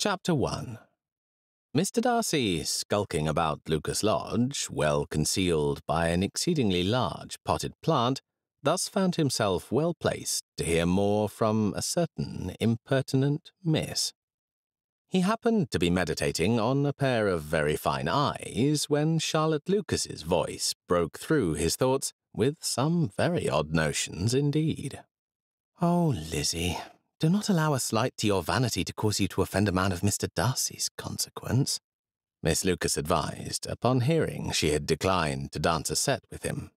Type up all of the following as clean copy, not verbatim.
Chapter 1. Mr. Darcy, skulking about Lucas Lodge, well concealed by an exceedingly large potted plant, thus found himself well placed to hear more from a certain impertinent miss. He happened to be meditating on a pair of very fine eyes when Charlotte Lucas's voice broke through his thoughts with some very odd notions indeed. "Oh, Lizzie, do not allow a slight to your vanity to cause you to offend a man of Mr. Darcy's consequence," Miss Lucas advised, upon hearing she had declined to dance a set with him.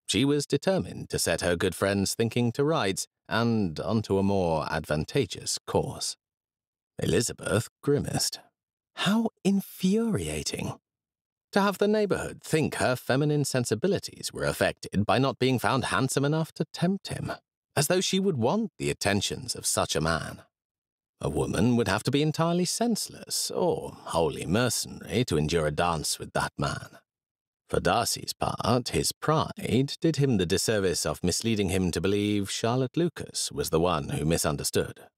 She was determined to set her good friend's thinking to rights and onto a more advantageous course. Elizabeth grimaced. How infuriating! To have the neighborhood think her feminine sensibilities were affected by not being found handsome enough to tempt him, as though she would want the attentions of such a man. A woman would have to be entirely senseless or wholly mercenary to endure a dance with that man. For Darcy's part, his pride did him the disservice of misleading him to believe Charlotte Lucas was the one who misunderstood.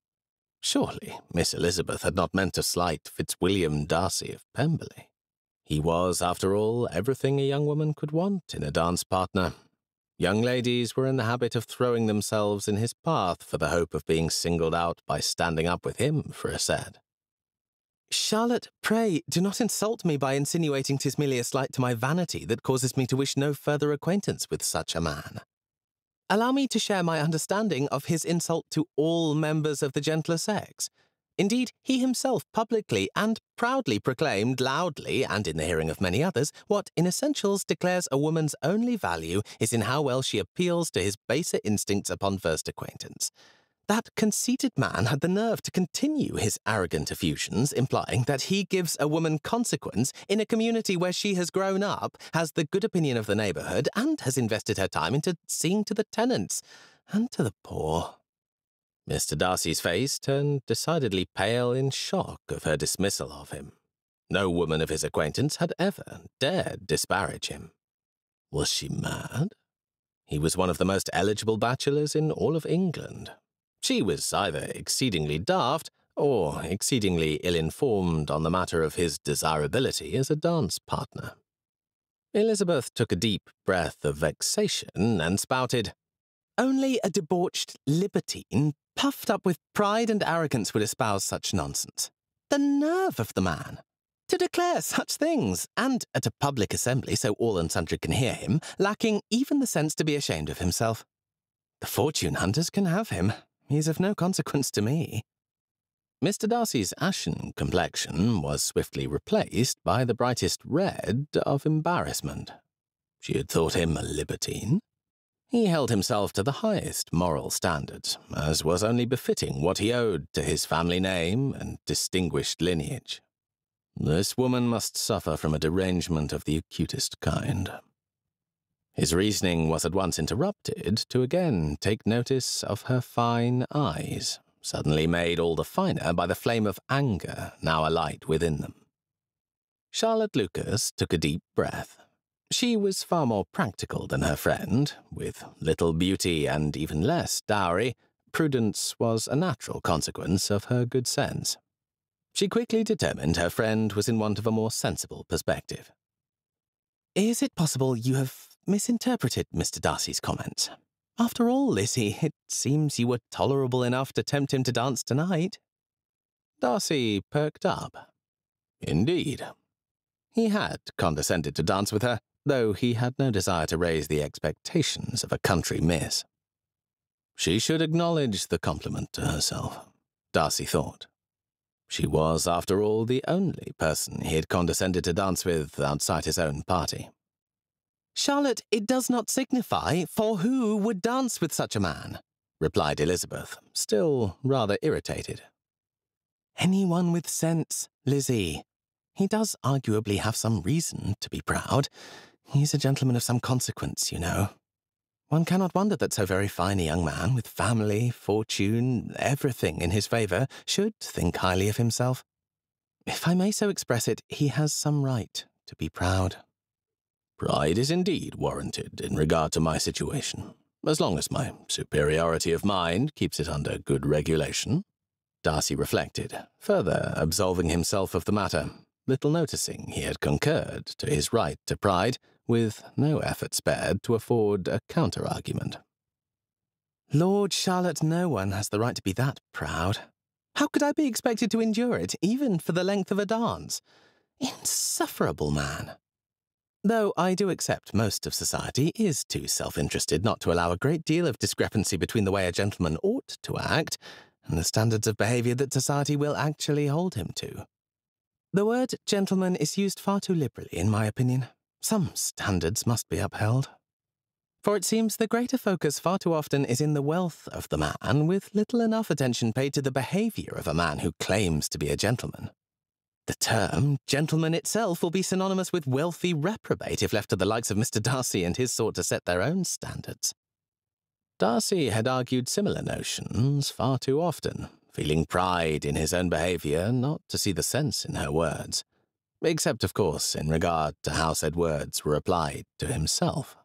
Surely Miss Elizabeth had not meant to slight Fitzwilliam Darcy of Pemberley. He was, after all, everything a young woman could want in a dance partner. Young ladies were in the habit of throwing themselves in his path for the hope of being singled out by standing up with him for a set. "Charlotte, pray, do not insult me by insinuating 'tis merely a slight to my vanity that causes me to wish no further acquaintance with such a man. Allow me to share my understanding of his insult to all members of the gentler sex. Indeed, he himself publicly and proudly proclaimed loudly, and in the hearing of many others, what in essentials declares a woman's only value is in how well she appeals to his baser instincts upon first acquaintance. That conceited man had the nerve to continue his arrogant effusions, implying that he gives a woman consequence in a community where she has grown up, has the good opinion of the neighborhood, and has invested her time into seeing to the tenants and to the poor." Mr. Darcy's face turned decidedly pale in shock of her dismissal of him. No woman of his acquaintance had ever dared disparage him. Was she mad? He was one of the most eligible bachelors in all of England. She was either exceedingly daft or exceedingly ill-informed on the matter of his desirability as a dance partner. Elizabeth took a deep breath of vexation and spouted, "Only a debauched libertine, puffed up with pride and arrogance, would espouse such nonsense. The nerve of the man! To declare such things, and at a public assembly so all and sundry can hear him, lacking even the sense to be ashamed of himself. The fortune hunters can have him. He's of no consequence to me." Mr. Darcy's ashen complexion was swiftly replaced by the brightest red of embarrassment. She had thought him a libertine. He held himself to the highest moral standards, as was only befitting what he owed to his family name and distinguished lineage. This woman must suffer from a derangement of the acutest kind. His reasoning was at once interrupted to again take notice of her fine eyes, suddenly made all the finer by the flame of anger now alight within them. Charlotte Lucas took a deep breath. She was far more practical than her friend. With little beauty and even less dowry, prudence was a natural consequence of her good sense. She quickly determined her friend was in want of a more sensible perspective. "Is it possible you have misinterpreted Mr. Darcy's comments? After all, Lizzie, it seems you were tolerable enough to tempt him to dance tonight." Darcy perked up. Indeed. He had condescended to dance with her, though he had no desire to raise the expectations of a country miss. She should acknowledge the compliment to herself, Darcy thought. She was, after all, the only person he had condescended to dance with outside his own party. "Charlotte, it does not signify, for who would dance with such a man?" replied Elizabeth, still rather irritated. "Anyone with sense, Lizzie. He does arguably have some reason to be proud. He's a gentleman of some consequence, you know. One cannot wonder that so very fine a young man, with family, fortune, everything in his favour, should think highly of himself. If I may so express it, he has some right to be proud." "Pride is indeed warranted in regard to my situation, as long as my superiority of mind keeps it under good regulation," Darcy reflected, further absolving himself of the matter, little noticing he had concurred to his right to pride, with no effort spared to afford a counter-argument. Lord Charlotte, no one has the right to be that proud. How could I be expected to endure it, even for the length of a dance? Insufferable man. Though I do accept most of society is too self-interested not to allow a great deal of discrepancy between the way a gentleman ought to act and the standards of behaviour that society will actually hold him to. The word gentleman is used far too liberally, in my opinion. Some standards must be upheld. For it seems the greater focus far too often is in the wealth of the man, with little enough attention paid to the behaviour of a man who claims to be a gentleman. The term gentleman itself will be synonymous with wealthy reprobate if left to the likes of Mr. Darcy and his sort to set their own standards. Darcy had argued similar notions far too often, feeling pride in his own behaviour, not to see the sense in her words, except, of course, in regard to how said words were applied to himself.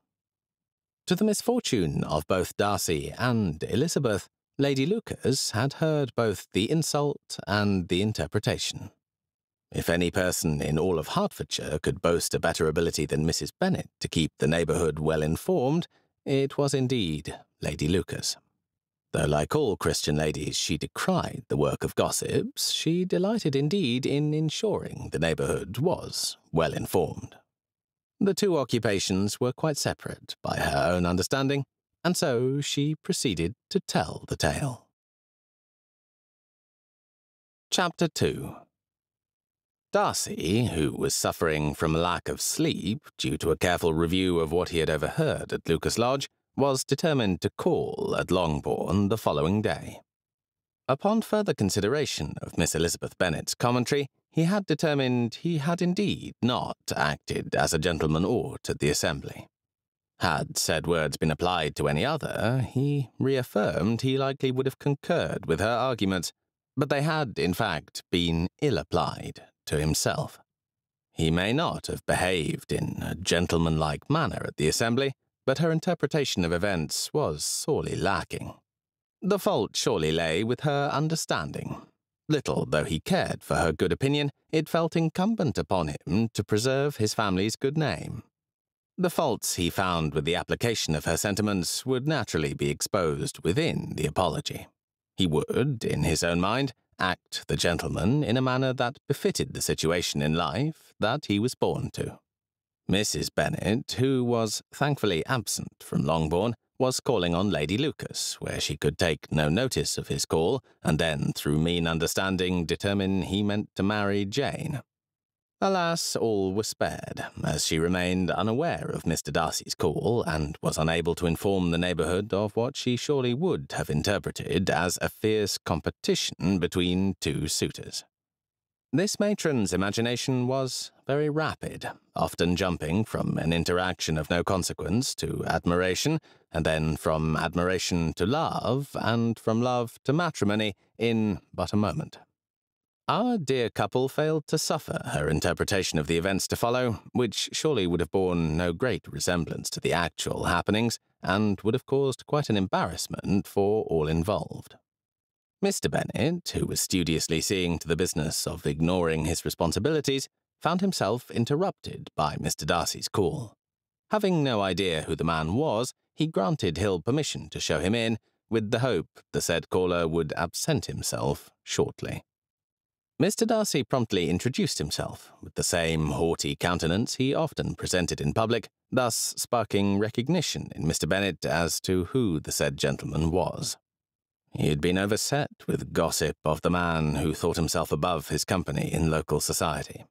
To the misfortune of both Darcy and Elizabeth, Lady Lucas had heard both the insult and the interpretation. If any person in all of Hertfordshire could boast a better ability than Mrs. Bennet to keep the neighbourhood well informed, it was indeed Lady Lucas. Though like all Christian ladies she decried the work of gossips, she delighted indeed in ensuring the neighbourhood was well informed. The two occupations were quite separate by her own understanding, and so she proceeded to tell the tale. Chapter 2. Darcy, who was suffering from lack of sleep due to a careful review of what he had overheard at Lucas Lodge, was determined to call at Longbourn the following day. Upon further consideration of Miss Elizabeth Bennet's commentary, he had determined he had indeed not acted as a gentleman ought at the assembly. Had said words been applied to any other, he reaffirmed he likely would have concurred with her arguments, but they had, in fact, been ill applied to himself. He may not have behaved in a gentlemanlike manner at the assembly, but her interpretation of events was sorely lacking. The fault surely lay with her understanding. Little though he cared for her good opinion, it felt incumbent upon him to preserve his family's good name. The faults he found with the application of her sentiments would naturally be exposed within the apology. He would, in his own mind, act the gentleman in a manner that befitted the situation in life that he was born to. Mrs. Bennet, who was thankfully absent from Longbourn, was calling on Lady Lucas, where she could take no notice of his call, and then, through mean understanding, determine he meant to marry Jane. Alas, all was spared, as she remained unaware of Mr. Darcy's call, and was unable to inform the neighbourhood of what she surely would have interpreted as a fierce competition between two suitors. This matron's imagination was very rapid, often jumping from an interaction of no consequence to admiration, and then from admiration to love, and from love to matrimony in but a moment. Our dear couple failed to suffer her interpretation of the events to follow, which surely would have borne no great resemblance to the actual happenings, and would have caused quite an embarrassment for all involved. Mr. Bennet, who was studiously seeing to the business of ignoring his responsibilities, found himself interrupted by Mr. Darcy's call. Having no idea who the man was, he granted Hill permission to show him in, with the hope the said caller would absent himself shortly. Mr. Darcy promptly introduced himself, with the same haughty countenance he often presented in public, thus sparking recognition in Mr. Bennet as to who the said gentleman was. He had been overset with gossip of the man who thought himself above his company in local society.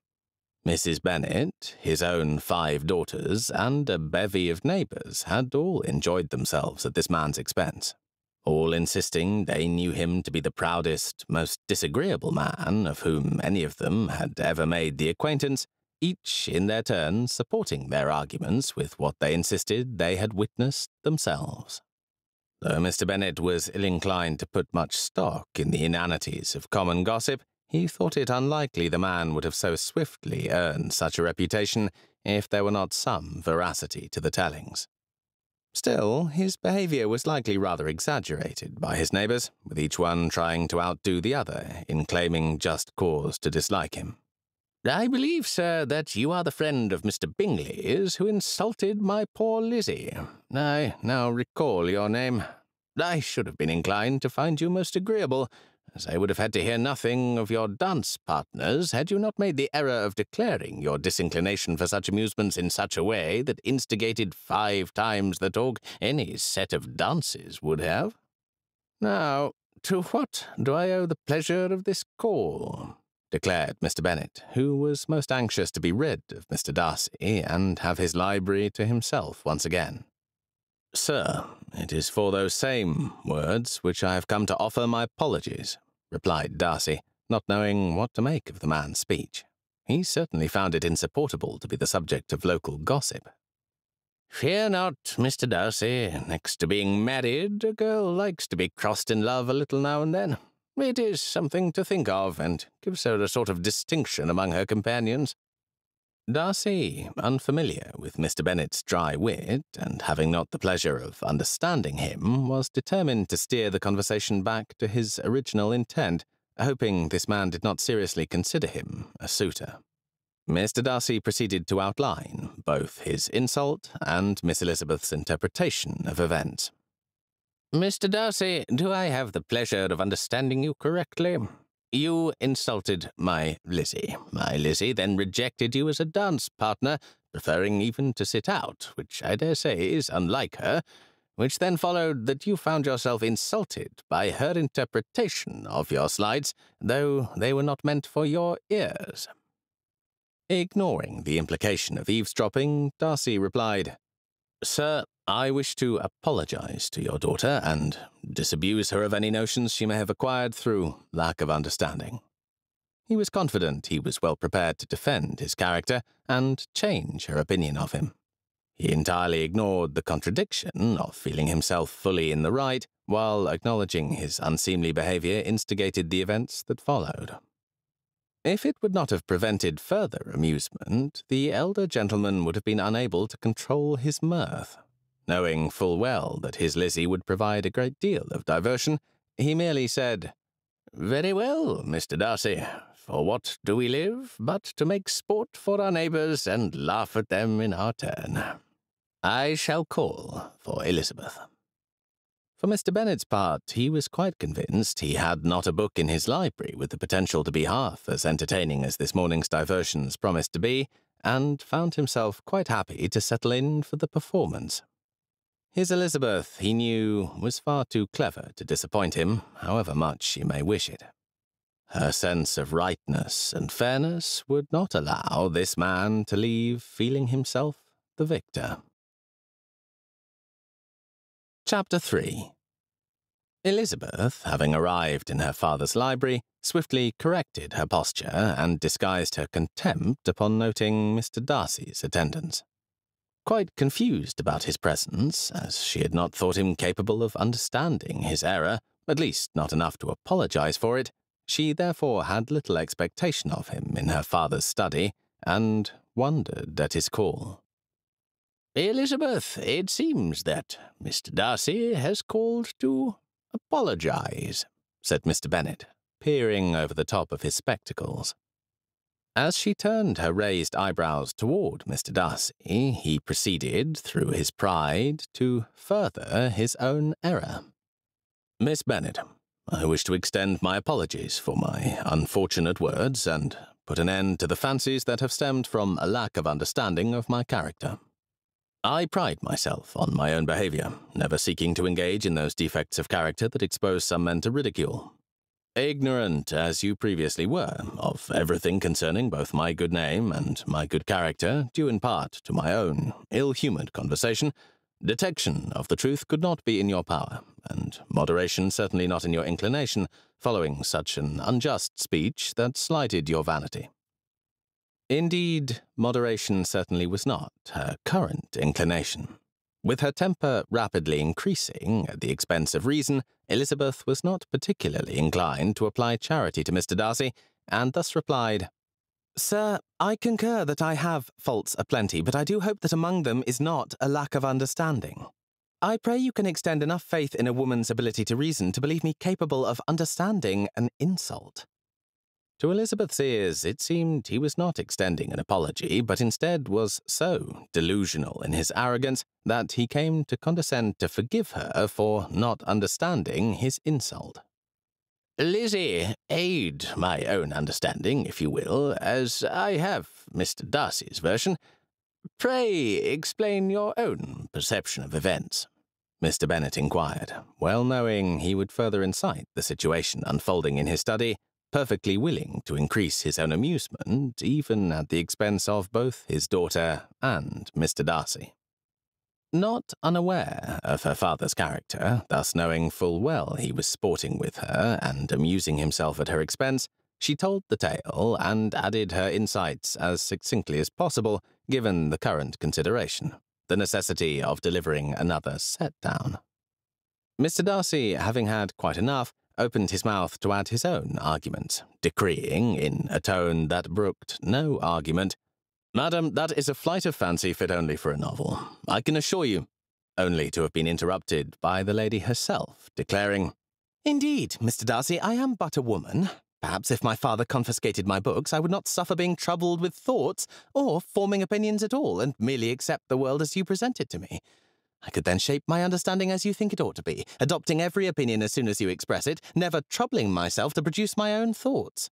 Mrs. Bennet, his own 5 daughters, and a bevy of neighbours had all enjoyed themselves at this man's expense, all insisting they knew him to be the proudest, most disagreeable man of whom any of them had ever made the acquaintance, each in their turn supporting their arguments with what they insisted they had witnessed themselves. Though Mr. Bennet was ill-inclined to put much stock in the inanities of common gossip, he thought it unlikely the man would have so swiftly earned such a reputation if there were not some veracity to the tellings. Still, his behaviour was likely rather exaggerated by his neighbours, with each one trying to outdo the other in claiming just cause to dislike him. "I believe, sir, that you are the friend of Mr. Bingley's who insulted my poor Lizzie. I now recall your name. I should have been inclined to find you most agreeable, as I would have had to hear nothing of your dance partners had you not made the error of declaring your disinclination for such amusements in such a way that instigated 5 times the talk any set of dances would have. Now, to what do I owe the pleasure of this call?" declared Mr. Bennet, who was most anxious to be rid of Mr. Darcy and have his library to himself once again. "Sir, it is for those same words which I have come to offer my apologies," replied Darcy, not knowing what to make of the man's speech. He certainly found it insupportable to be the subject of local gossip. "Fear not, Mr. Darcy. Next to being married, a girl likes to be crossed in love a little now and then. It is something to think of, and gives her a sort of distinction among her companions." Darcy, unfamiliar with Mr. Bennet's dry wit, and having not the pleasure of understanding him, was determined to steer the conversation back to his original intent, hoping this man did not seriously consider him a suitor. Mr. Darcy proceeded to outline both his insult and Miss Elizabeth's interpretation of events. "Mr. Darcy, do I have the pleasure of understanding you correctly? You insulted my Lizzie. My Lizzie then rejected you as a dance partner, preferring even to sit out, which I dare say is unlike her, which then followed that you found yourself insulted by her interpretation of your slides, though they were not meant for your ears." Ignoring the implication of eavesdropping, Darcy replied, "Sir, I wish to apologize to your daughter and disabuse her of any notions she may have acquired through lack of understanding." He was confident he was well prepared to defend his character and change her opinion of him. He entirely ignored the contradiction of feeling himself fully in the right, while acknowledging his unseemly behavior instigated the events that followed. If it would not have prevented further amusement, the elder gentleman would have been unable to control his mirth. Knowing full well that his Lizzie would provide a great deal of diversion, he merely said, "Very well, Mr. Darcy. For what do we live but to make sport for our neighbours and laugh at them in our turn? I shall call for Elizabeth." For Mr. Bennet's part, he was quite convinced he had not a book in his library with the potential to be half as entertaining as this morning's diversions promised to be, and found himself quite happy to settle in for the performance. His Elizabeth, he knew, was far too clever to disappoint him, however much she may wish it. Her sense of rightness and fairness would not allow this man to leave feeling himself the victor. Chapter 3. Elizabeth, having arrived in her father's library, swiftly corrected her posture and disguised her contempt upon noting Mr. Darcy's attendance. Quite confused about his presence, as she had not thought him capable of understanding his error, at least not enough to apologize for it, she therefore had little expectation of him in her father's study, and wondered at his call. "Elizabeth, it seems that Mr. Darcy has called to apologize," said Mr. Bennet, peering over the top of his spectacles. As she turned her raised eyebrows toward Mr. Darcy, he proceeded, through his pride, to further his own error. "Miss Bennet, I wish to extend my apologies for my unfortunate words and put an end to the fancies that have stemmed from a lack of understanding of my character. I pride myself on my own behavior, never seeking to engage in those defects of character that expose some men to ridicule. Ignorant, as you previously were, of everything concerning both my good name and my good character, due in part to my own ill-humoured conversation, detection of the truth could not be in your power, and moderation certainly not in your inclination, following such an unjust speech that slighted your vanity." Indeed, moderation certainly was not her current inclination. With her temper rapidly increasing at the expense of reason, Elizabeth was not particularly inclined to apply charity to Mr. Darcy, and thus replied, "Sir, I concur that I have faults aplenty, but I do hope that among them is not a lack of understanding." I pray you can extend enough faith in a woman's ability to reason to believe me capable of understanding an insult. To Elizabeth's ears, it seemed he was not extending an apology, but instead was so delusional in his arrogance that he came to condescend to forgive her for not understanding his insult. Lizzie, aid my own understanding, if you will, as I have Mr. Darcy's version. Pray explain your own perception of events, Mr. Bennet inquired, well knowing he would further incite the situation unfolding in his study, perfectly willing to increase his own amusement, even at the expense of both his daughter and Mr. Darcy. Not unaware of her father's character, thus knowing full well he was sporting with her and amusing himself at her expense, she told the tale and added her insights as succinctly as possible, given the current consideration, the necessity of delivering another set-down. Mr. Darcy, having had quite enough, opened his mouth to add his own arguments, decreeing, in a tone that brooked no argument, "Madam, that is a flight of fancy fit only for a novel, I can assure you," only to have been interrupted by the lady herself, declaring, "Indeed, Mr. Darcy, I am but a woman. Perhaps if my father confiscated my books, I would not suffer being troubled with thoughts, or forming opinions at all, and merely accept the world as you present it to me. I could then shape my understanding as you think it ought to be, adopting every opinion as soon as you express it, never troubling myself to produce my own thoughts."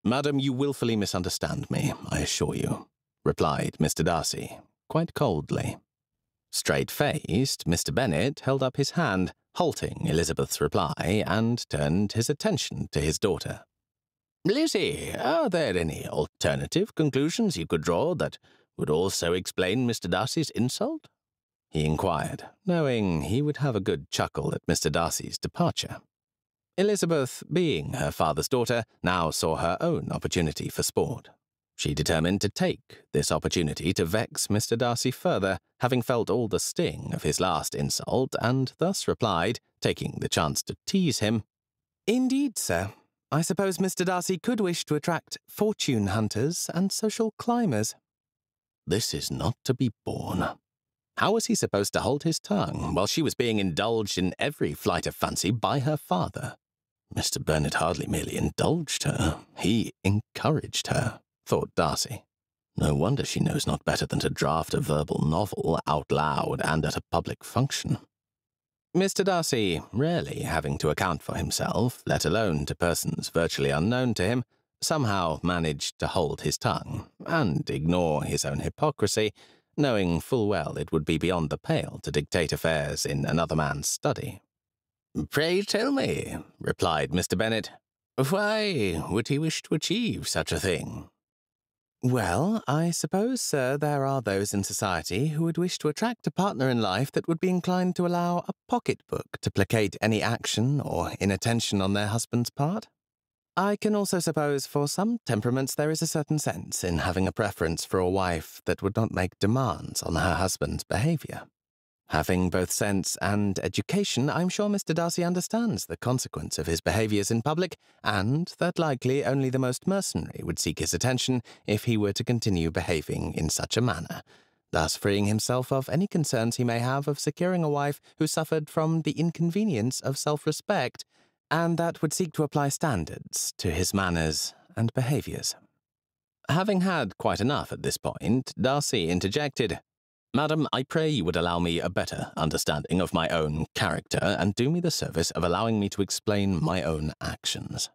"Madam, you wilfully misunderstand me, I assure you," replied Mr. Darcy, quite coldly. Straight-faced, Mr. Bennet held up his hand, halting Elizabeth's reply, and turned his attention to his daughter. "Lizzie, are there any alternative conclusions you could draw that would also explain Mr. Darcy's insult?" he inquired, knowing he would have a good chuckle at Mr. Darcy's departure. Elizabeth, being her father's daughter, now saw her own opportunity for sport. She determined to take this opportunity to vex Mr. Darcy further, having felt all the sting of his last insult, and thus replied, taking the chance to tease him, "Indeed, sir. I suppose Mr. Darcy could wish to attract fortune hunters and social climbers." This is not to be borne. How was he supposed to hold his tongue while she was being indulged in every flight of fancy by her father? Mr. Bennet hardly merely indulged her, he encouraged her, thought Darcy. No wonder she knows not better than to draft a verbal novel out loud and at a public function. Mr. Darcy, rarely having to account for himself, let alone to persons virtually unknown to him, somehow managed to hold his tongue and ignore his own hypocrisy, knowing full well it would be beyond the pale to dictate affairs in another man's study. "Pray tell me," replied Mr. Bennet, "why would he wish to achieve such a thing?" "Well, I suppose, sir, there are those in society who would wish to attract a partner in life that would be inclined to allow a pocketbook to placate any action or inattention on their husband's part. I can also suppose for some temperaments there is a certain sense in having a preference for a wife that would not make demands on her husband's behaviour. Having both sense and education, I'm sure Mr. Darcy understands the consequence of his behaviours in public, and that likely only the most mercenary would seek his attention if he were to continue behaving in such a manner, thus freeing himself of any concerns he may have of securing a wife who suffered from the inconvenience of self-respect, and that would seek to apply standards to his manners and behaviours." Having had quite enough at this point, Darcy interjected, "Madam, I pray you would allow me a better understanding of my own character and do me the service of allowing me to explain my own actions."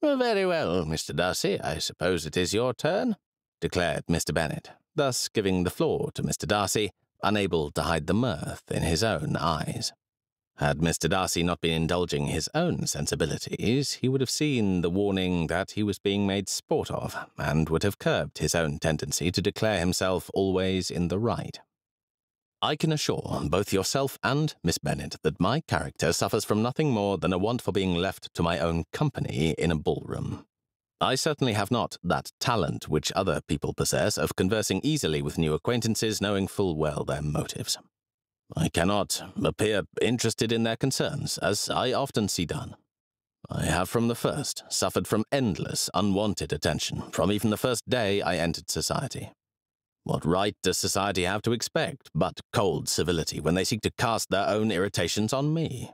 "Very well, Mr. Darcy, I suppose it is your turn," declared Mr. Bennet, thus giving the floor to Mr. Darcy, unable to hide the mirth in his own eyes. Had Mr. Darcy not been indulging his own sensibilities, he would have seen the warning that he was being made sport of, and would have curbed his own tendency to declare himself always in the right. "I can assure both yourself and Miss Bennet that my character suffers from nothing more than a want for being left to my own company in a ballroom. I certainly have not that talent which other people possess of conversing easily with new acquaintances, knowing full well their motives. I cannot appear interested in their concerns, as I often see done. I have from the first suffered from endless, unwanted attention, from even the first day I entered society. What right does society have to expect but cold civility when they seek to cast their own irritations on me?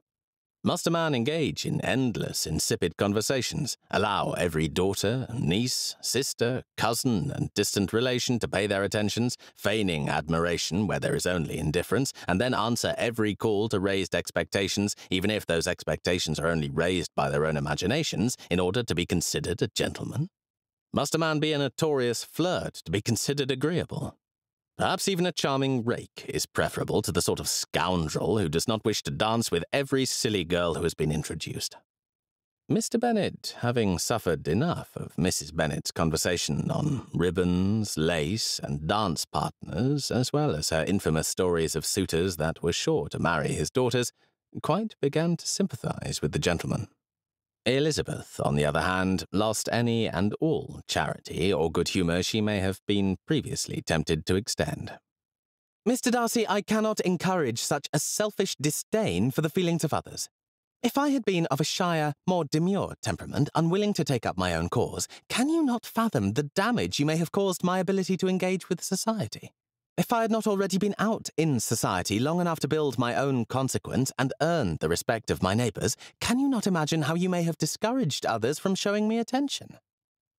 Must a man engage in endless, insipid conversations, allow every daughter, niece, sister, cousin, and distant relation to pay their attentions, feigning admiration where there is only indifference, and then answer every call to raised expectations, even if those expectations are only raised by their own imaginations, in order to be considered a gentleman? Must a man be a notorious flirt to be considered agreeable? Perhaps even a charming rake is preferable to the sort of scoundrel who does not wish to dance with every silly girl who has been introduced. Mr. Bennet, having suffered enough of Mrs. Bennet's conversation on ribbons, lace, and dance partners, as well as her infamous stories of suitors that were sure to marry his daughters, quite began to sympathize with the gentleman. Elizabeth, on the other hand, lost any and all charity or good humour she may have been previously tempted to extend. Mr. Darcy, I cannot encourage such a selfish disdain for the feelings of others. If I had been of a shyer, more demure temperament, unwilling to take up my own cause, can you not fathom the damage you may have caused my ability to engage with society? If I had not already been out in society long enough to build my own consequence and earn the respect of my neighbours, can you not imagine how you may have discouraged others from showing me attention?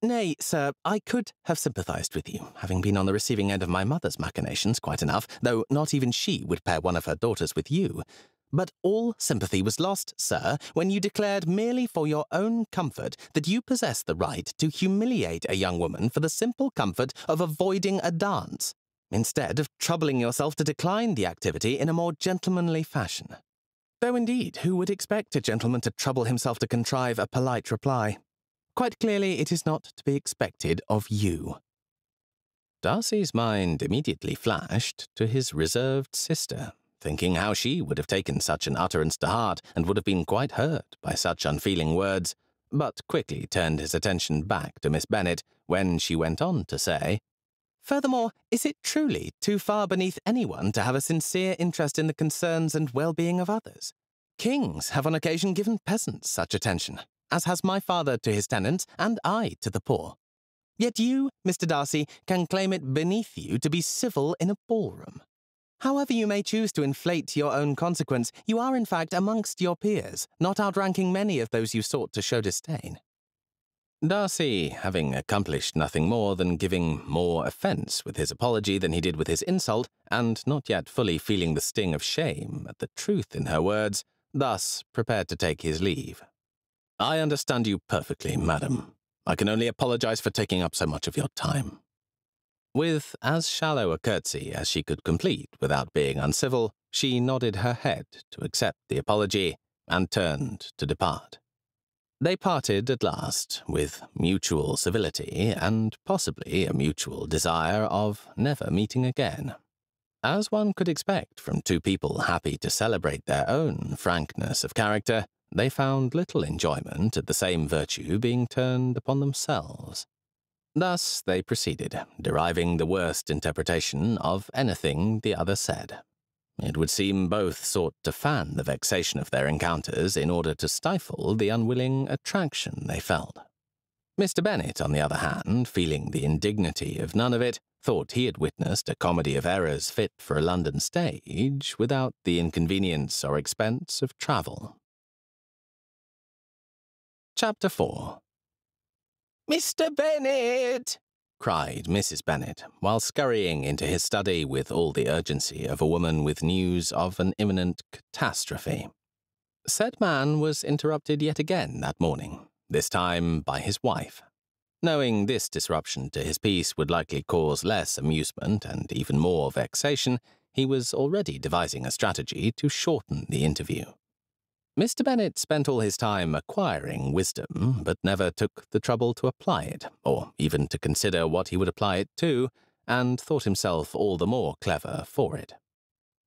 Nay, sir, I could have sympathised with you, having been on the receiving end of my mother's machinations quite enough, though not even she would pair one of her daughters with you. But all sympathy was lost, sir, when you declared merely for your own comfort that you possessed the right to humiliate a young woman for the simple comfort of avoiding a dance, instead of troubling yourself to decline the activity in a more gentlemanly fashion. Though indeed, who would expect a gentleman to trouble himself to contrive a polite reply? Quite clearly it is not to be expected of you. Darcy's mind immediately flashed to his reserved sister, thinking how she would have taken such an utterance to heart and would have been quite hurt by such unfeeling words, but quickly turned his attention back to Miss Bennet when she went on to say, Furthermore, is it truly too far beneath anyone to have a sincere interest in the concerns and well-being of others? Kings have on occasion given peasants such attention, as has my father to his tenants and I to the poor. Yet you, Mr. Darcy, can claim it beneath you to be civil in a ballroom. However you may choose to inflate your own consequence, you are in fact amongst your peers, not outranking many of those you sought to show disdain. Darcy, having accomplished nothing more than giving more offence with his apology than he did with his insult, and not yet fully feeling the sting of shame at the truth in her words, thus prepared to take his leave. "I understand you perfectly, madam. I can only apologize for taking up so much of your time." With as shallow a curtsy as she could complete without being uncivil, she nodded her head to accept the apology and turned to depart. They parted at last with mutual civility and possibly a mutual desire of never meeting again. As one could expect from two people happy to celebrate their own frankness of character, they found little enjoyment at the same virtue being turned upon themselves. Thus they proceeded, deriving the worst interpretation of anything the other said. It would seem both sought to fan the vexation of their encounters in order to stifle the unwilling attraction they felt. Mr. Bennet, on the other hand, feeling the indignity of none of it, thought he had witnessed a comedy of errors fit for a London stage without the inconvenience or expense of travel. Chapter 4. Mr. Bennet! cried Mrs. Bennet, while scurrying into his study with all the urgency of a woman with news of an imminent catastrophe. Said man was interrupted yet again that morning, this time by his wife. Knowing this disruption to his peace would likely cause less amusement and even more vexation, he was already devising a strategy to shorten the interview. Mr. Bennet spent all his time acquiring wisdom, but never took the trouble to apply it, or even to consider what he would apply it to, and thought himself all the more clever for it.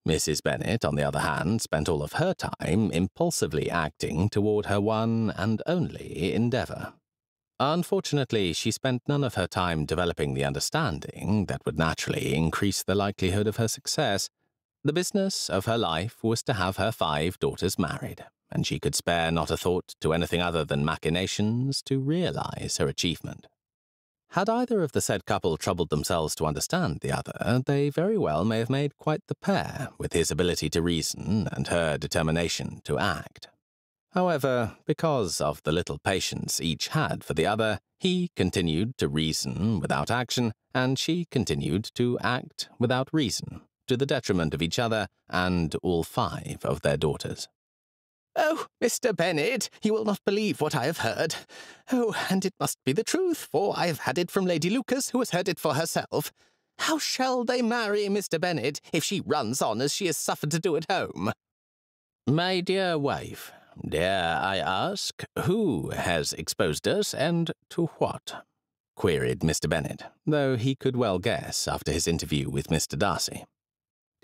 Mrs. Bennet, on the other hand, spent all of her time impulsively acting toward her one and only endeavour. Unfortunately, she spent none of her time developing the understanding that would naturally increase the likelihood of her success. The business of her life was to have her 5 daughters married, and she could spare not a thought to anything other than machinations to realize her achievement. Had either of the said couple troubled themselves to understand the other, they very well may have made quite the pair, with his ability to reason and her determination to act. However, because of the little patience each had for the other, he continued to reason without action, and she continued to act without reason, to the detriment of each other and all 5 of their daughters. "Oh, Mr. Bennet, you will not believe what I have heard. Oh, and it must be the truth, for I have had it from Lady Lucas, who has heard it for herself. How shall they marry Mr. Bennet if she runs on as she is suffered to do at home?" My dear wife, dare I ask, who has exposed us, and to what? Queried Mr. Bennet, though he could well guess after his interview with Mr. Darcy.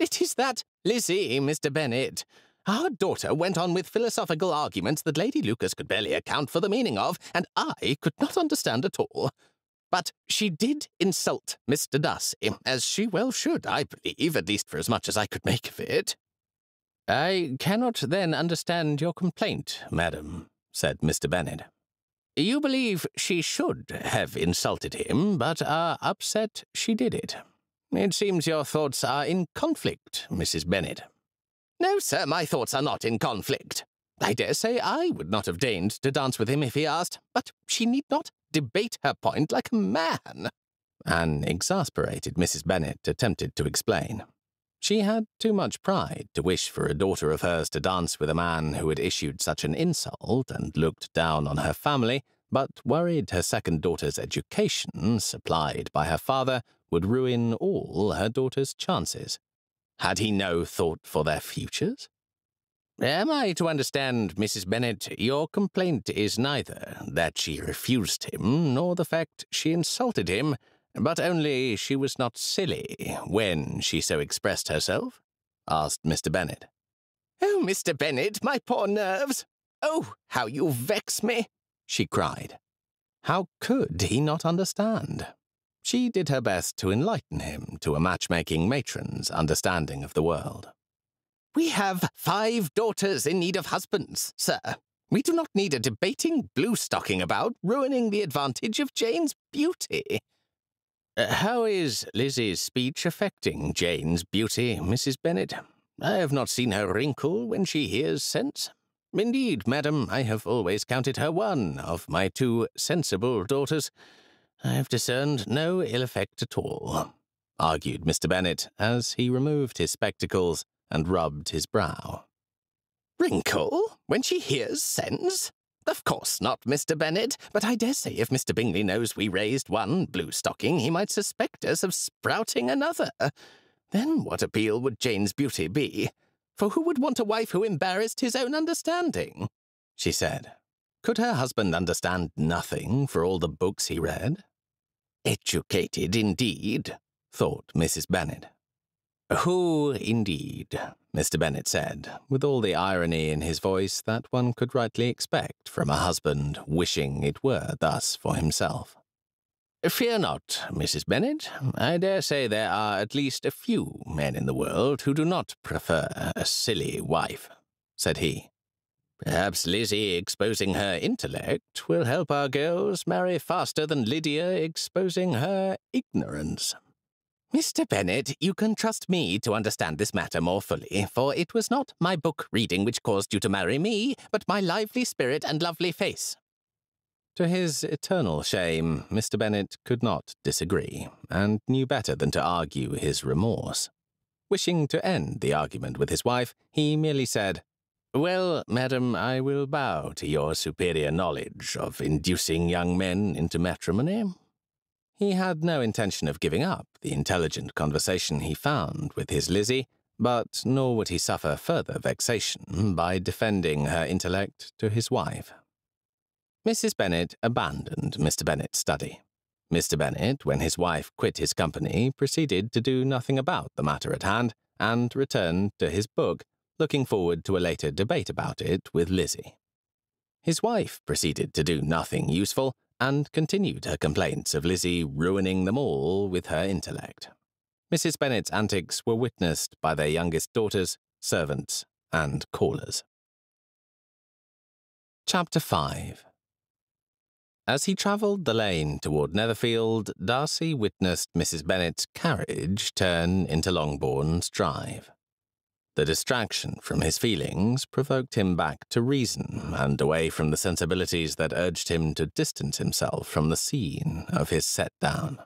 "It is that Lizzie, Mr. Bennet. Our daughter went on with philosophical arguments that Lady Lucas could barely account for the meaning of, and I could not understand at all. But she did insult Mr. Darcy, as she well should, I believe, at least for as much as I could make of it." I cannot then understand your complaint, madam, said Mr. Bennet. You believe she should have insulted him, but are upset she did it. It seems your thoughts are in conflict, Mrs. Bennet. "No, sir, my thoughts are not in conflict. I dare say I would not have deigned to dance with him if he asked, but she need not debate her point like a man." An exasperated Mrs. Bennet attempted to explain. She had too much pride to wish for a daughter of hers to dance with a man who had issued such an insult and looked down on her family, but worried her second daughter's education, supplied by her father, would ruin all her daughter's chances. Had he no thought for their futures? Am I to understand, Mrs. Bennet, your complaint is neither that she refused him, nor the fact she insulted him, but only she was not silly when she so expressed herself? Asked Mr. Bennet. "Oh, Mr. Bennet, my poor nerves! Oh, how you vex me!" she cried. How could he not understand? She did her best to enlighten him to a matchmaking matron's understanding of the world. "We have 5 daughters in need of husbands, sir. We do not need a debating blue-stocking about ruining the advantage of Jane's beauty." How is Lizzie's speech affecting Jane's beauty, Mrs. Bennet? I have not seen her wrinkle when she hears sense. Indeed, madam, I have always counted her one of my 2 sensible daughters. I have discerned no ill effect at all, argued Mr. Bennet as he removed his spectacles and rubbed his brow. "Wrinkle? When she hears sense? Of course not, Mr. Bennet, but I dare say if Mr. Bingley knows we raised one blue-stocking, he might suspect us of sprouting another. Then what appeal would Jane's beauty be? For who would want a wife who embarrassed his own understanding?" she said. Could her husband understand nothing for all the books he read? Educated indeed, thought Mrs. Bennet. Who indeed, Mr. Bennet said, with all the irony in his voice that one could rightly expect from a husband wishing it were thus for himself. Fear not, Mrs. Bennet. I dare say there are at least a few men in the world who do not prefer a silly wife, said he. Perhaps Lizzie exposing her intellect will help our girls marry faster than Lydia exposing her ignorance. "Mr. Bennet, you can trust me to understand this matter more fully, for it was not my book reading which caused you to marry me, but my lively spirit and lovely face." To his eternal shame, Mr. Bennet could not disagree, and knew better than to argue his remorse. Wishing to end the argument with his wife, he merely said, Well, madam, I will bow to your superior knowledge of inducing young men into matrimony. He had no intention of giving up the intelligent conversation he found with his Lizzie, but nor would he suffer further vexation by defending her intellect to his wife. Mrs. Bennet abandoned Mr. Bennet's study. Mr. Bennet, when his wife quit his company, proceeded to do nothing about the matter at hand, and returned to his book, looking forward to a later debate about it with Lizzie. His wife proceeded to do nothing useful, and continued her complaints of Lizzie ruining them all with her intellect. Mrs. Bennet's antics were witnessed by their youngest daughters, servants, and callers. Chapter 5. As he travelled the lane toward Netherfield, Darcy witnessed Mrs. Bennet's carriage turn into Longbourn's Drive. The distraction from his feelings provoked him back to reason and away from the sensibilities that urged him to distance himself from the scene of his set-down.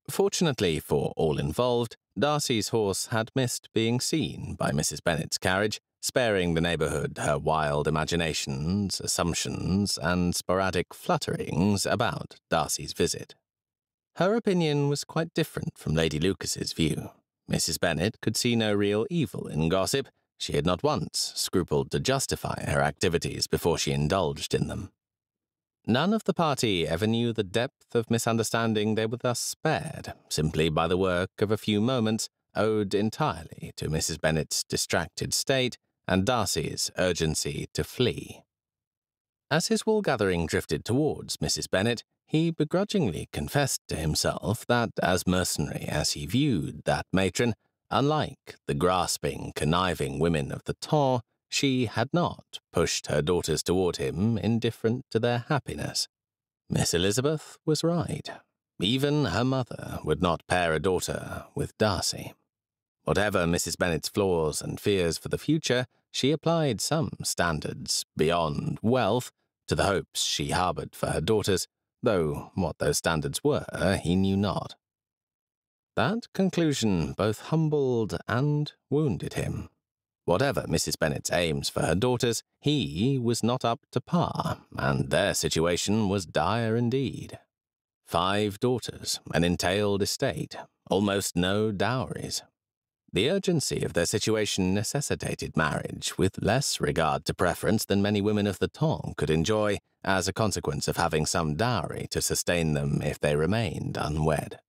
Fortunately for all involved, Darcy's horse had missed being seen by Mrs. Bennet's carriage, sparing the neighbourhood her wild imaginations, assumptions, and sporadic flutterings about Darcy's visit. Her opinion was quite different from Lady Lucas's view. Mrs. Bennet could see no real evil in gossip. She had not once scrupled to justify her activities before she indulged in them. None of the party ever knew the depth of misunderstanding they were thus spared, simply by the work of a few moments owed entirely to Mrs. Bennet's distracted state and Darcy's urgency to flee. As his wool-gathering drifted towards Mrs. Bennet, he begrudgingly confessed to himself that, as mercenary as he viewed that matron, unlike the grasping, conniving women of the temps, she had not pushed her daughters toward him indifferent to their happiness. Miss Elizabeth was right. Even her mother would not pair a daughter with Darcy. Whatever Mrs. Bennet's flaws and fears for the future, she applied some standards beyond wealth to the hopes she harboured for her daughters, though what those standards were he knew not. That conclusion both humbled and wounded him. Whatever Mrs. Bennet's aims for her daughters, he was not up to par, and their situation was dire indeed. 5 daughters, an entailed estate, almost no dowries. The urgency of their situation necessitated marriage with less regard to preference than many women of the temps could enjoy as a consequence of having some dowry to sustain them if they remained unwed.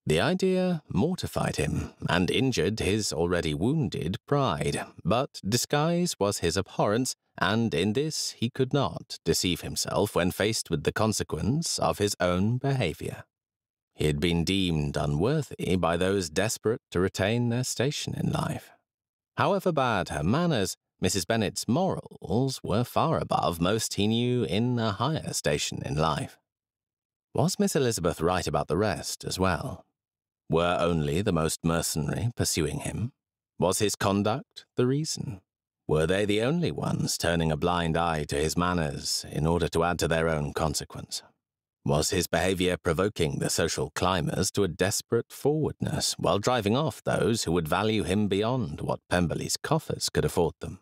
The idea mortified him and injured his already wounded pride, but disguise was his abhorrence, and in this he could not deceive himself when faced with the consequence of his own behaviour. He had been deemed unworthy by those desperate to retain their station in life. However bad her manners, Mrs. Bennet's morals were far above most he knew in a higher station in life. Was Miss Elizabeth right about the rest as well? Were only the most mercenary pursuing him? Was his conduct the reason? Were they the only ones turning a blind eye to his manners in order to add to their own consequence? Was his behaviour provoking the social climbers to a desperate forwardness while driving off those who would value him beyond what Pemberley's coffers could afford them?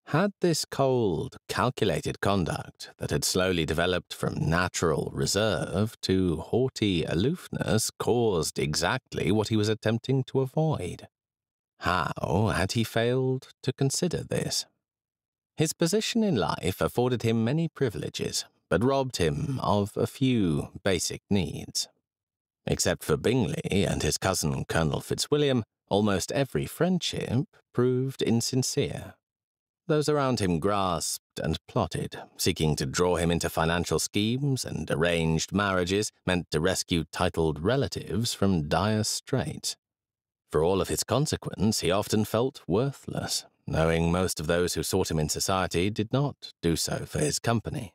Had this cold, calculated conduct that had slowly developed from natural reserve to haughty aloofness caused exactly what he was attempting to avoid? How had he failed to consider this? His position in life afforded him many privileges, but robbed him of a few basic needs. Except for Bingley and his cousin Colonel Fitzwilliam, almost every friendship proved insincere. Those around him grasped and plotted, seeking to draw him into financial schemes and arranged marriages meant to rescue titled relatives from dire straits. For all of his consequence, he often felt worthless, knowing most of those who sought him in society did not do so for his company.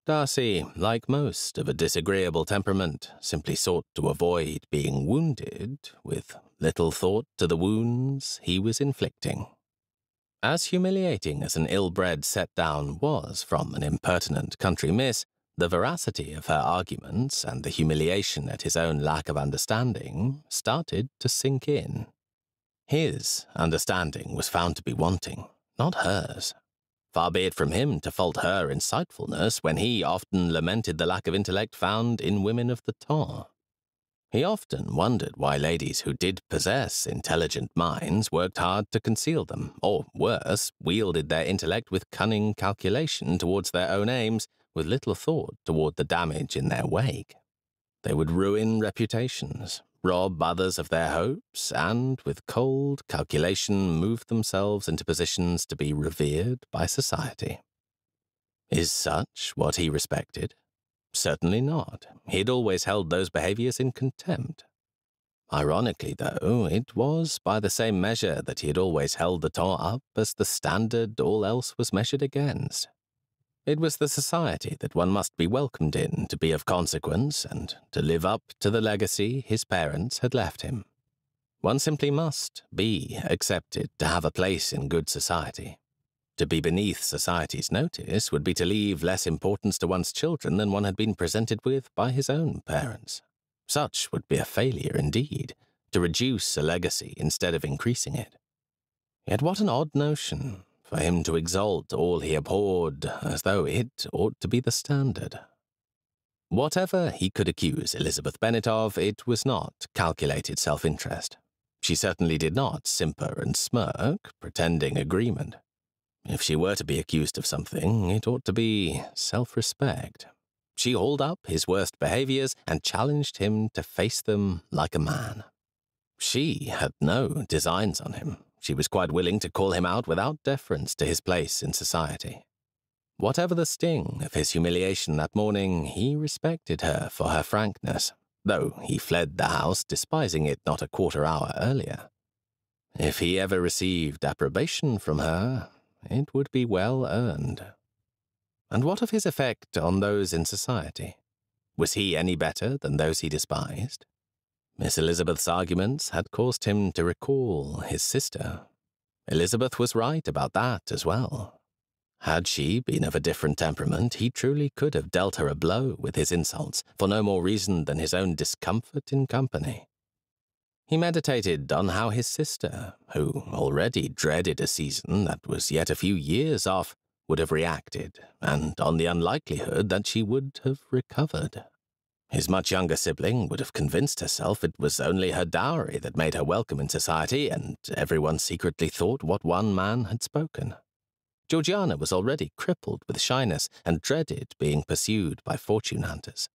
Darcy, like most of a disagreeable temperament, simply sought to avoid being wounded, with little thought to the wounds he was inflicting. As humiliating as an ill-bred set-down was from an impertinent country miss, the veracity of her arguments and the humiliation at his own lack of understanding started to sink in. His understanding was found to be wanting, not hers. Far be it from him to fault her insightfulness when he often lamented the lack of intellect found in women of the temps. He often wondered why ladies who did possess intelligent minds worked hard to conceal them, or worse, wielded their intellect with cunning calculation towards their own aims, with little thought toward the damage in their wake. They would ruin reputations, rob others of their hopes, and, with cold calculation, move themselves into positions to be revered by society. Is such what he respected? Certainly not. He had always held those behaviours in contempt. Ironically, though, it was by the same measure that he had always held the temps up as the standard all else was measured against. It was the society that one must be welcomed in to be of consequence and to live up to the legacy his parents had left him. One simply must be accepted to have a place in good society. To be beneath society's notice would be to leave less importance to one's children than one had been presented with by his own parents. Such would be a failure indeed, to reduce a legacy instead of increasing it. Yet what an odd notion, for him to exalt all he abhorred as though it ought to be the standard. Whatever he could accuse Elizabeth Bennet of, it was not calculated self-interest. She certainly did not simper and smirk, pretending agreement. If she were to be accused of something, it ought to be self-respect. She hauled up his worst behaviors and challenged him to face them like a man. She had no designs on him. She was quite willing to call him out without deference to his place in society. Whatever the sting of his humiliation that morning, he respected her for her frankness, though he fled the house despising it not a quarter-hour earlier. If he ever received approbation from her, it would be well earned. And what of his effect on those in society? Was he any better than those he despised? Miss Elizabeth's arguments had caused him to recall his sister. Elizabeth was right about that as well. Had she been of a different temperament, he truly could have dealt her a blow with his insults for no more reason than his own discomfort in company. He meditated on how his sister, who already dreaded a season that was yet a few years off, would have reacted, and on the unlikelihood that she would have recovered. His much younger sibling would have convinced herself it was only her dowry that made her welcome in society, and everyone secretly thought what one man had spoken. Georgiana was already crippled with shyness and dreaded being pursued by fortune hunters.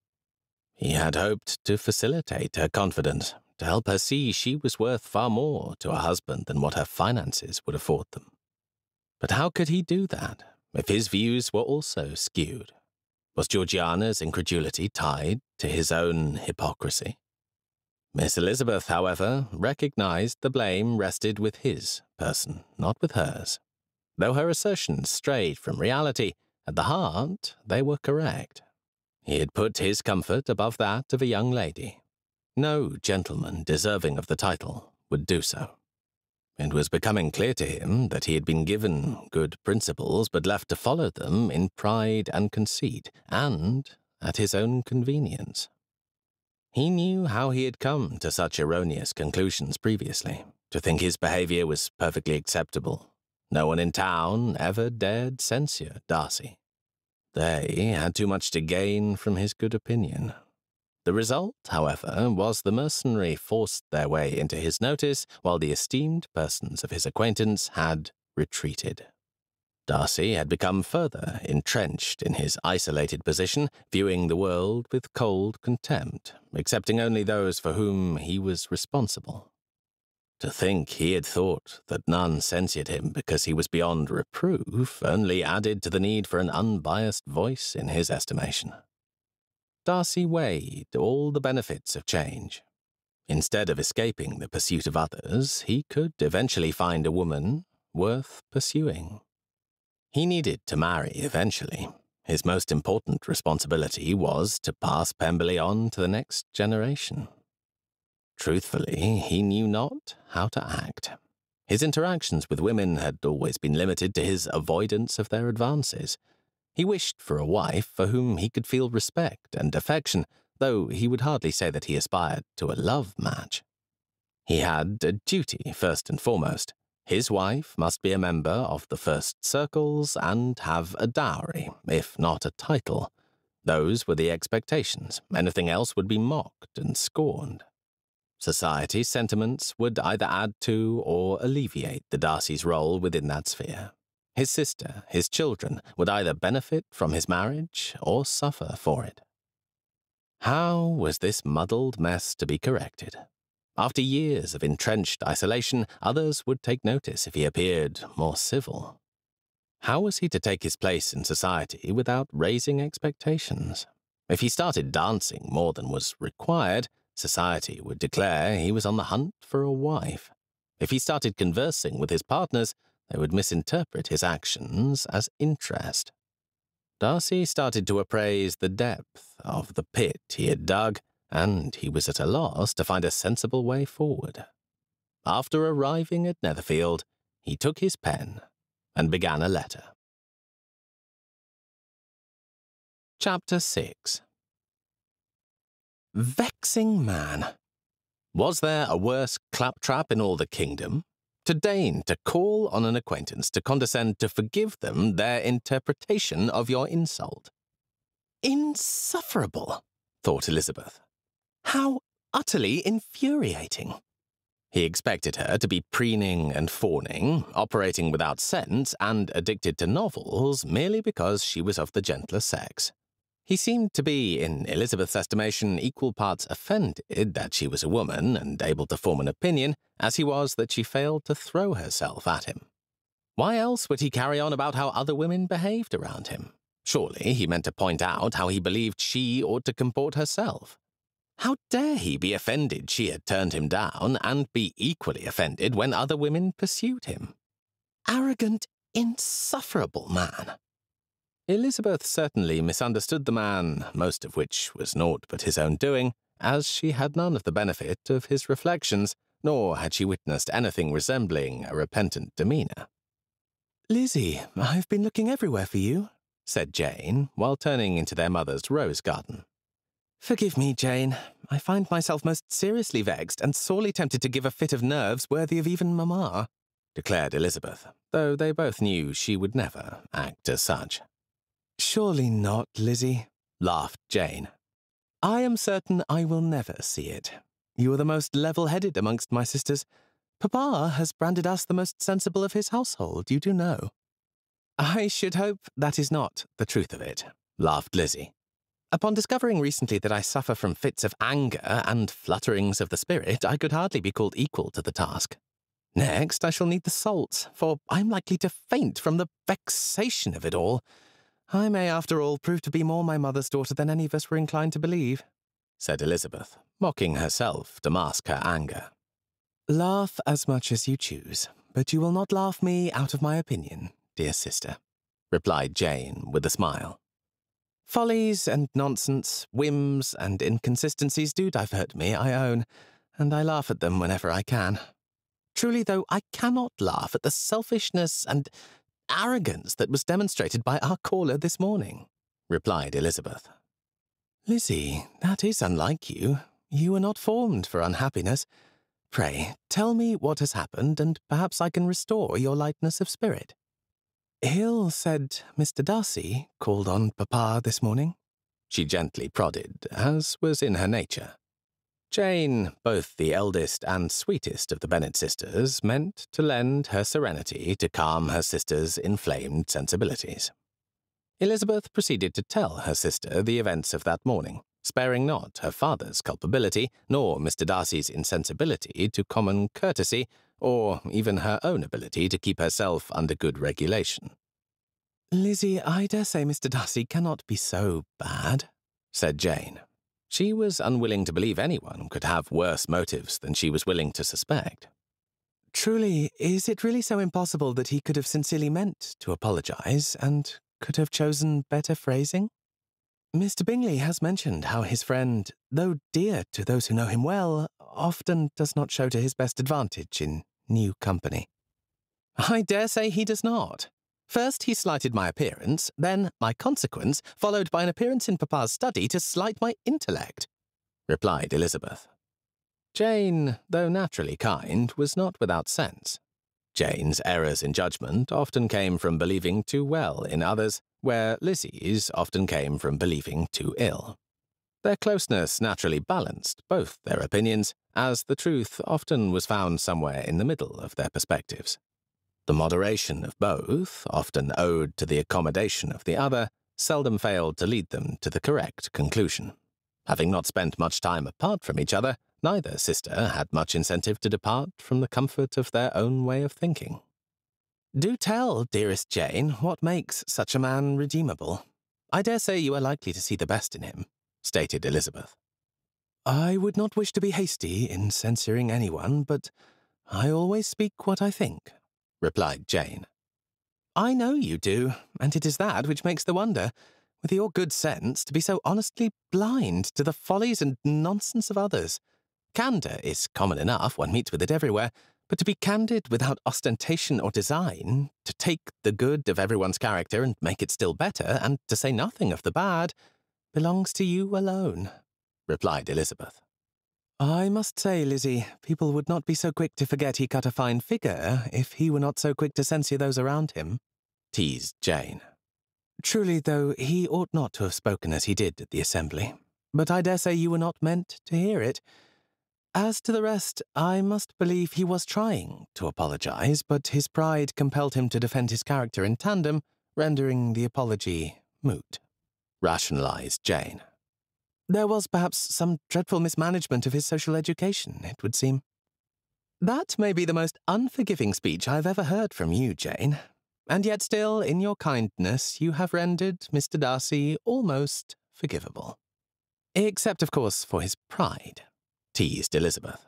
He had hoped to facilitate her confidence, to help her see she was worth far more to a husband than what her finances would afford them. But how could he do that, if his views were also skewed? Was Georgiana's incredulity tied to his own hypocrisy? Miss Elizabeth, however, recognized the blame rested with his person, not with hers. Though her assertions strayed from reality, at the heart they were correct. He had put his comfort above that of a young lady. No gentleman deserving of the title would do so. It was becoming clear to him that he had been given good principles but left to follow them in pride and conceit, and at his own convenience. He knew how he had come to such erroneous conclusions previously, to think his behavior was perfectly acceptable. No one in town ever dared censure Darcy. They had too much to gain from his good opinion. The result, however, was the mercenary forced their way into his notice, while the esteemed persons of his acquaintance had retreated. Darcy had become further entrenched in his isolated position, viewing the world with cold contempt, accepting only those for whom he was responsible. To think he had thought that none censured him because he was beyond reproof only added to the need for an unbiased voice in his estimation. Darcy weighed all the benefits of change. Instead of escaping the pursuit of others, he could eventually find a woman worth pursuing. He needed to marry eventually. His most important responsibility was to pass Pemberley on to the next generation. Truthfully, he knew not how to act. His interactions with women had always been limited to his avoidance of their advances. He wished for a wife for whom he could feel respect and affection, though he would hardly say that he aspired to a love match. He had a duty first and foremost. His wife must be a member of the first circles and have a dowry, if not a title. Those were the expectations. Anything else would be mocked and scorned. Society's sentiments would either add to or alleviate the Darcy's role within that sphere. His sister, his children, would either benefit from his marriage or suffer for it. How was this muddled mess to be corrected? After years of entrenched isolation, others would take notice if he appeared more civil. How was he to take his place in society without raising expectations? If he started dancing more than was required, society would declare he was on the hunt for a wife. If he started conversing with his partners, they would misinterpret his actions as interest. Darcy started to appraise the depth of the pit he had dug, and he was at a loss to find a sensible way forward. After arriving at Netherfield, he took his pen and began a letter. Chapter 6. Vexing man! Was there a worse claptrap in all the kingdom? To deign to call on an acquaintance to condescend to forgive them their interpretation of your insult. Insufferable, thought Elizabeth. How utterly infuriating. He expected her to be preening and fawning, operating without sense, and addicted to novels merely because she was of the gentler sex. He seemed to be, in Elizabeth's estimation, equal parts offended that she was a woman and able to form an opinion, as he was that she failed to throw herself at him. Why else would he carry on about how other women behaved around him? Surely he meant to point out how he believed she ought to comport herself. How dare he be offended she had turned him down, and be equally offended when other women pursued him? Arrogant, insufferable man! Elizabeth certainly misunderstood the man, most of which was naught but his own doing, as she had none of the benefit of his reflections, nor had she witnessed anything resembling a repentant demeanour. "Lizzie, I've been looking everywhere for you," said Jane, while turning into their mother's rose garden. "Forgive me, Jane. I find myself most seriously vexed and sorely tempted to give a fit of nerves worthy of even Mamma," declared Elizabeth, though they both knew she would never act as such. "Surely not, Lizzie," laughed Jane. "I am certain I will never see it. You are the most level-headed amongst my sisters. Papa has branded us the most sensible of his household, you do know." "I should hope that is not the truth of it," laughed Lizzie. "Upon discovering recently that I suffer from fits of anger and flutterings of the spirit, I could hardly be called equal to the task. Next, I shall need the salts, for I am likely to faint from the vexation of it all. I may, after all, prove to be more my mother's daughter than any of us were inclined to believe," said Elizabeth, mocking herself to mask her anger. "Laugh as much as you choose, but you will not laugh me out of my opinion, dear sister," replied Jane with a smile. "Follies and nonsense, whims and inconsistencies do divert me, I own, and I laugh at them whenever I can. Truly, though, I cannot laugh at the selfishness and arrogance that was demonstrated by our caller this morning," replied Elizabeth. "Lizzie, that is unlike you. You are not formed for unhappiness. Pray, tell me what has happened, and perhaps I can restore your lightness of spirit." "Hill said Mr. Darcy called on Papa this morning," she gently prodded, as was in her nature. Jane, both the eldest and sweetest of the Bennet sisters, meant to lend her serenity to calm her sister's inflamed sensibilities. Elizabeth proceeded to tell her sister the events of that morning, sparing not her father's culpability, nor Mr. Darcy's insensibility to common courtesy, or even her own ability to keep herself under good regulation. "Lizzie, I dare say Mr. Darcy cannot be so bad," said Jane. She was unwilling to believe anyone could have worse motives than she was willing to suspect. "Truly, is it really so impossible that he could have sincerely meant to apologize, and could have chosen better phrasing? Mr. Bingley has mentioned how his friend, though dear to those who know him well, often does not show to his best advantage in new company." "I dare say he does not. First he slighted my appearance, then my consequence, followed by an appearance in Papa's study to slight my intellect," replied Elizabeth. Jane, though naturally kind, was not without sense. Jane's errors in judgment often came from believing too well in others, where Lizzie's often came from believing too ill. Their closeness naturally balanced both their opinions, as the truth often was found somewhere in the middle of their perspectives. The moderation of both, often owed to the accommodation of the other, seldom failed to lead them to the correct conclusion. Having not spent much time apart from each other, neither sister had much incentive to depart from the comfort of their own way of thinking. "Do tell, dearest Jane, what makes such a man redeemable. I dare say you are likely to see the best in him," stated Elizabeth. "I would not wish to be hasty in censuring anyone, but I always speak what I think," replied Jane. I know you do, and it is that which makes the wonder, with your good sense, to be so honestly blind to the follies and nonsense of others. Candour is common enough, one meets with it everywhere, but to be candid without ostentation or design, to take the good of everyone's character and make it still better, and to say nothing of the bad, belongs to you alone, replied Elizabeth. I must say, Lizzie, people would not be so quick to forget he cut a fine figure if he were not so quick to censure those around him, teased Jane. Truly, though, he ought not to have spoken as he did at the assembly, but I dare say you were not meant to hear it. As to the rest, I must believe he was trying to apologize, but his pride compelled him to defend his character in tandem, rendering the apology moot, rationalized Jane. There was perhaps some dreadful mismanagement of his social education, it would seem. That may be the most unforgiving speech I have ever heard from you, Jane, and yet still, in your kindness, you have rendered Mr. Darcy almost forgivable. Except, of course, for his pride, teased Elizabeth.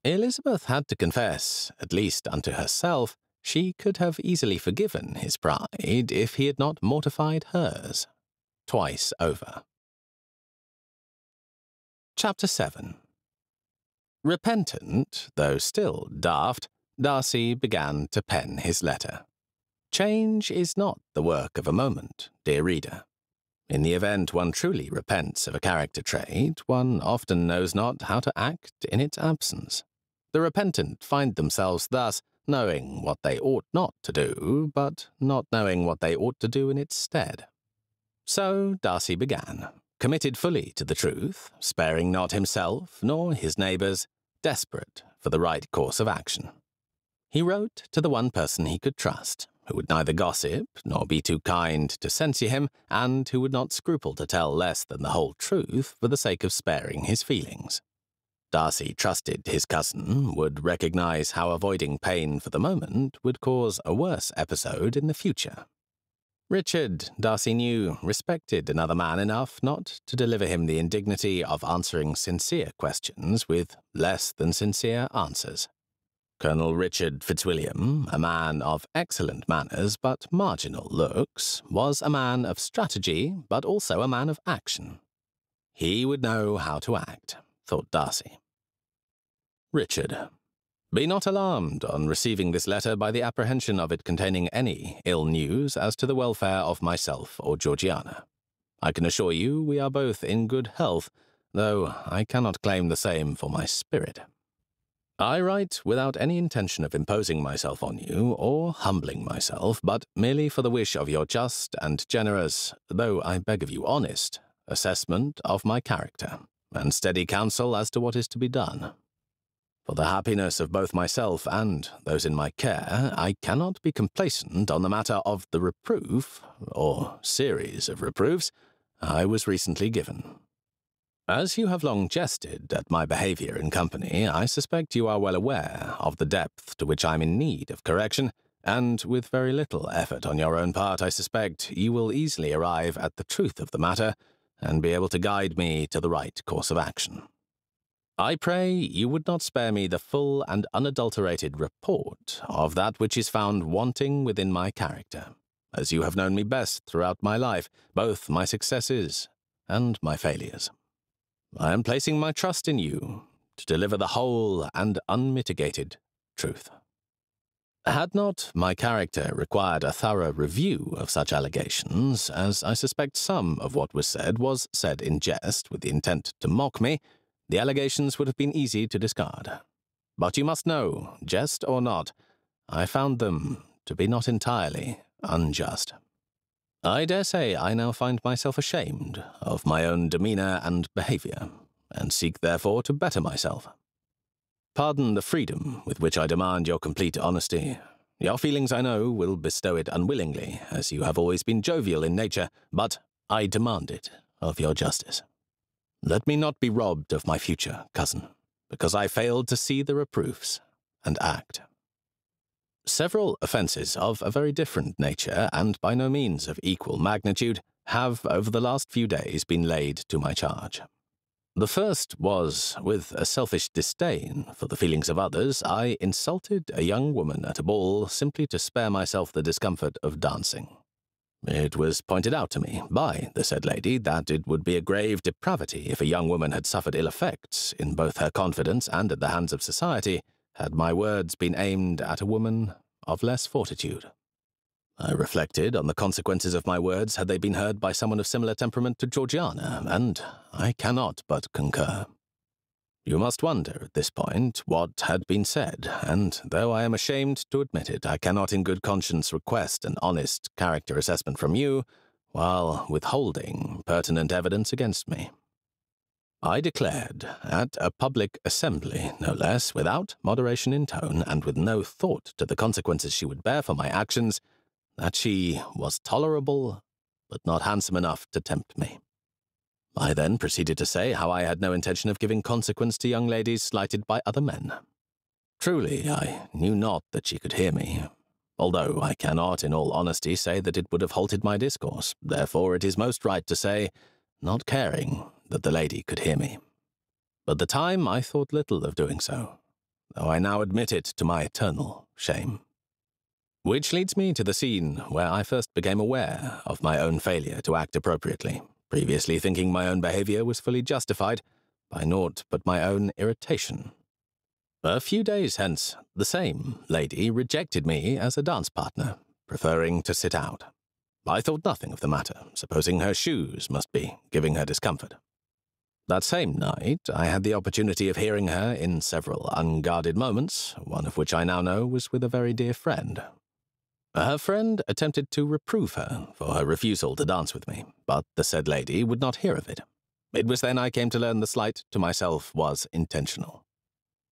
Elizabeth had to confess, at least unto herself, she could have easily forgiven his pride if he had not mortified hers, twice over. Chapter 7. Repentant, though still daft, Darcy began to pen his letter. Change is not the work of a moment, dear reader. In the event one truly repents of a character trait, one often knows not how to act in its absence. The repentant find themselves thus knowing what they ought not to do, but not knowing what they ought to do in its stead. So Darcy began, committed fully to the truth, sparing not himself nor his neighbours, desperate for the right course of action. He wrote to the one person he could trust, who would neither gossip nor be too kind to censure him, and who would not scruple to tell less than the whole truth for the sake of sparing his feelings. Darcy trusted his cousin would recognize how avoiding pain for the moment would cause a worse episode in the future. Richard, Darcy knew, respected another man enough not to deliver him the indignity of answering sincere questions with less than sincere answers. Colonel Richard Fitzwilliam, a man of excellent manners but marginal looks, was a man of strategy but also a man of action. He would know how to act, thought Darcy. Richard, be not alarmed on receiving this letter by the apprehension of it containing any ill news as to the welfare of myself or Georgiana. I can assure you we are both in good health, though I cannot claim the same for my spirit. I write without any intention of imposing myself on you or humbling myself, but merely for the wish of your just and generous, though I beg of you honest, assessment of my character, and steady counsel as to what is to be done. For the happiness of both myself and those in my care, I cannot be complacent on the matter of the reproof, or series of reproofs, I was recently given. As you have long jested at my behaviour in company, I suspect you are well aware of the depth to which I am in need of correction, and with very little effort on your own part, I suspect you will easily arrive at the truth of the matter, and be able to guide me to the right course of action. I pray you would not spare me the full and unadulterated report of that which is found wanting within my character, as you have known me best throughout my life, both my successes and my failures. I am placing my trust in you to deliver the whole and unmitigated truth. Had not my character required a thorough review of such allegations, as I suspect some of what was said in jest with the intent to mock me, the allegations would have been easy to discard. But you must know, jest or not, I found them to be not entirely unjust. I dare say I now find myself ashamed of my own demeanour and behaviour, and seek therefore to better myself. Pardon the freedom with which I demand your complete honesty. Your feelings, I know, will bestow it unwillingly, as you have always been jovial in nature, but I demand it of your justice. Let me not be robbed of my future, cousin, because I failed to see the reproofs and act. Several offences of a very different nature, and by no means of equal magnitude, have over the last few days been laid to my charge. The first was, with a selfish disdain for the feelings of others, I insulted a young woman at a ball simply to spare myself the discomfort of dancing. It was pointed out to me by the said lady that it would be a grave depravity if a young woman had suffered ill effects in both her confidence and at the hands of society had my words been aimed at a woman of less fortitude. I reflected on the consequences of my words had they been heard by someone of similar temperament to Georgiana, and I cannot but concur. You must wonder at this point what had been said, and though I am ashamed to admit it, I cannot in good conscience request an honest character assessment from you while withholding pertinent evidence against me. I declared, at a public assembly, no less, without moderation in tone, and with no thought to the consequences she would bear for my actions, that she was tolerable, but not handsome enough to tempt me. I then proceeded to say how I had no intention of giving consequence to young ladies slighted by other men. Truly, I knew not that she could hear me, although I cannot, in all honesty, say that it would have halted my discourse. Therefore it is most right to say, not caring that the lady could hear me. But at the time I thought little of doing so, though I now admit it to my eternal shame. Which leads me to the scene where I first became aware of my own failure to act appropriately, previously thinking my own behavior was fully justified by naught but my own irritation. A few days hence, the same lady rejected me as a dance partner, preferring to sit out. I thought nothing of the matter, supposing her shoes must be giving her discomfort. That same night, I had the opportunity of hearing her in several unguarded moments, one of which I now know was with a very dear friend. Her friend attempted to reprove her for her refusal to dance with me, but the said lady would not hear of it. It was then I came to learn the slight to myself was intentional.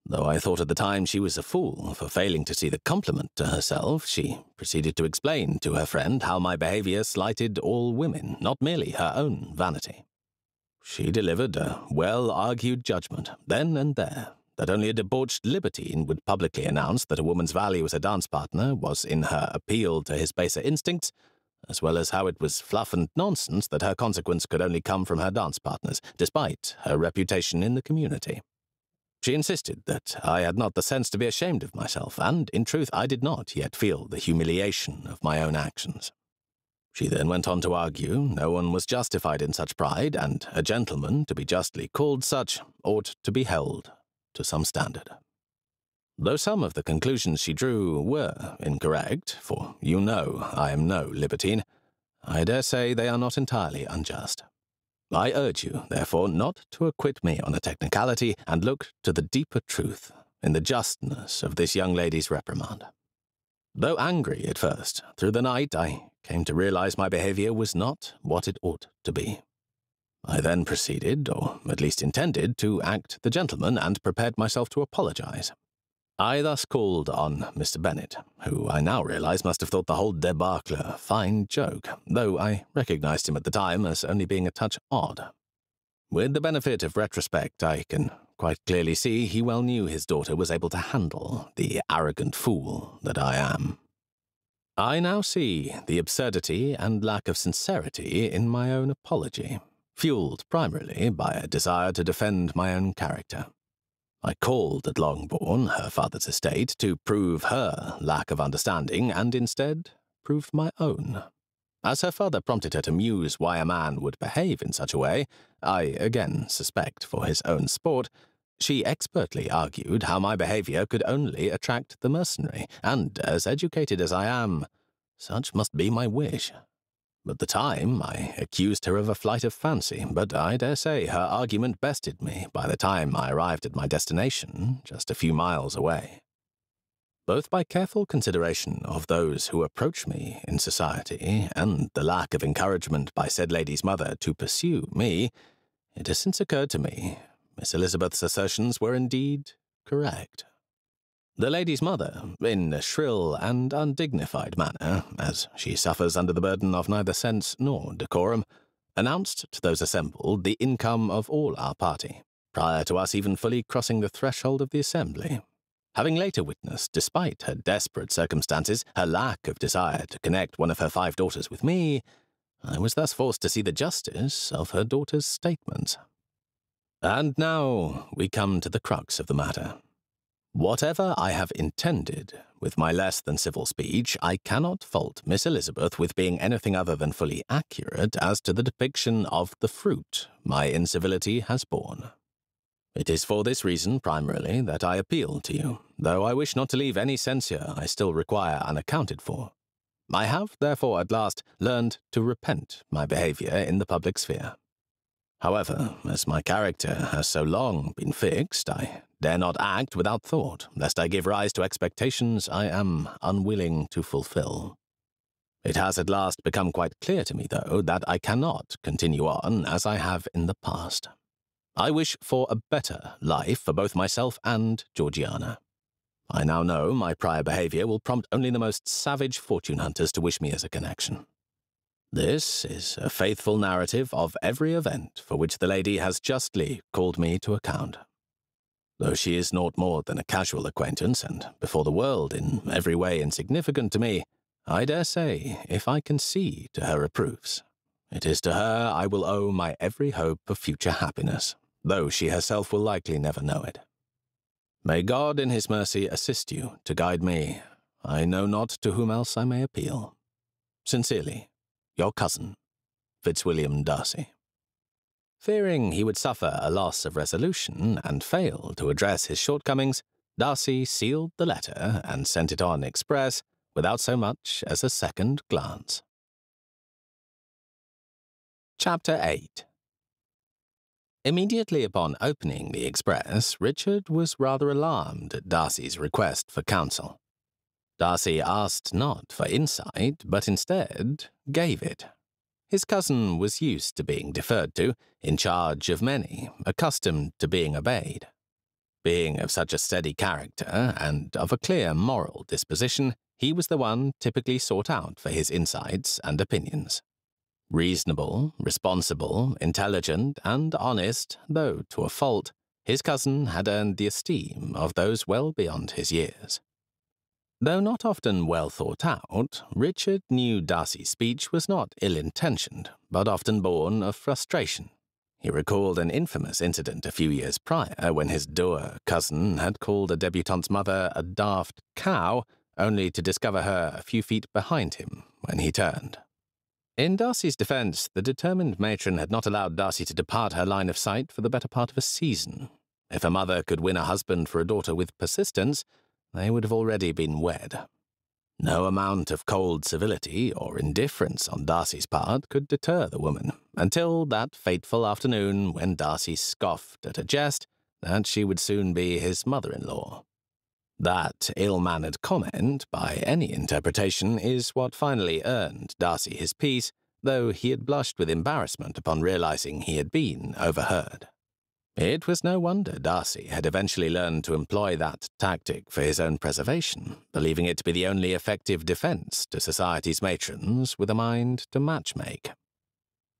Though I thought at the time she was a fool for failing to see the compliment to herself, she proceeded to explain to her friend how my behavior slighted all women, not merely her own vanity. She delivered a well-argued judgment, then and there, that only a debauched libertine would publicly announce that a woman's value as a dance partner was in her appeal to his baser instincts, as well as how it was fluff and nonsense that her consequence could only come from her dance partners, despite her reputation in the community. She insisted that I had not the sense to be ashamed of myself, and, in truth, I did not yet feel the humiliation of my own actions. She then went on to argue no one was justified in such pride, and a gentleman, to be justly called such, ought to be held to some standard. Though some of the conclusions she drew were incorrect, for you know I am no libertine, I dare say they are not entirely unjust. I urge you, therefore, not to acquit me on a technicality and look to the deeper truth in the justness of this young lady's reprimand. Though angry at first, through the night I came to realize my behavior was not what it ought to be. I then proceeded, or at least intended, to act the gentleman and prepared myself to apologize. I thus called on Mr. Bennet, who I now realize must have thought the whole debacle a fine joke, though I recognized him at the time as only being a touch odd. With the benefit of retrospect, I can quite clearly see he well knew his daughter was able to handle the arrogant fool that I am. I now see the absurdity and lack of sincerity in my own apology, fueled primarily by a desire to defend my own character. I called at Longbourn, her father's estate, to prove her lack of understanding, and instead proved my own. As her father prompted her to muse why a man would behave in such a way, I again suspect for his own sport, she expertly argued how my behavior could only attract the mercenary, and, as educated as I am, such must be my wish. At the time, I accused her of a flight of fancy, but I dare say her argument bested me by the time I arrived at my destination, just a few miles away. Both by careful consideration of those who approach me in society and the lack of encouragement by said lady's mother to pursue me, it has since occurred to me Miss Elizabeth's assertions were indeed correct. The lady's mother, in a shrill and undignified manner, as she suffers under the burden of neither sense nor decorum, announced to those assembled the income of all our party, prior to us even fully crossing the threshold of the assembly. Having later witnessed, despite her desperate circumstances, her lack of desire to connect one of her 5 daughters with me, I was thus forced to see the justice of her daughter's statements. And now we come to the crux of the matter. Whatever I have intended with my less than civil speech, I cannot fault Miss Elizabeth with being anything other than fully accurate as to the depiction of the fruit my incivility has borne. It is for this reason, primarily, that I appeal to you, though I wish not to leave any censure I still require unaccounted for. I have, therefore, at last learned to repent my behaviour in the public sphere. However, as my character has so long been fixed, I dare not act without thought, lest I give rise to expectations I am unwilling to fulfill. It has at last become quite clear to me, though, that I cannot continue on as I have in the past. I wish for a better life for both myself and Georgiana. I now know my prior behaviour will prompt only the most savage fortune hunters to wish me as a connection. This is a faithful narrative of every event for which the lady has justly called me to account. Though she is naught more than a casual acquaintance, and before the world in every way insignificant to me, I dare say, if I can see to her reproofs, it is to her I will owe my every hope of future happiness, though she herself will likely never know it. May God in his mercy assist you to guide me. I know not to whom else I may appeal. Sincerely, your cousin, Fitzwilliam Darcy. Fearing he would suffer a loss of resolution and fail to address his shortcomings, Darcy sealed the letter and sent it on express without so much as a second glance. Chapter 8. Immediately upon opening the express, Richard was rather alarmed at Darcy's request for counsel. Darcy asked not for insight, but instead gave it. His cousin was used to being deferred to, in charge of many, accustomed to being obeyed. Being of such a steady character and of a clear moral disposition, he was the one typically sought out for his insights and opinions. Reasonable, responsible, intelligent, and honest, though to a fault, his cousin had earned the esteem of those well beyond his years. Though not often well thought out, Richard knew Darcy's speech was not ill-intentioned, but often born of frustration. He recalled an infamous incident a few years prior when his dour cousin had called a debutante's mother a daft cow, only to discover her a few feet behind him when he turned. In Darcy's defence, the determined matron had not allowed Darcy to depart her line of sight for the better part of a season. If a mother could win a husband for a daughter with persistence, they would have already been wed. No amount of cold civility or indifference on Darcy's part could deter the woman, until that fateful afternoon when Darcy scoffed at a jest that she would soon be his mother-in-law. That ill-mannered comment, by any interpretation, is what finally earned Darcy his peace, though he had blushed with embarrassment upon realizing he had been overheard. It was no wonder Darcy had eventually learned to employ that tactic for his own preservation, believing it to be the only effective defence to society's matrons with a mind to matchmake.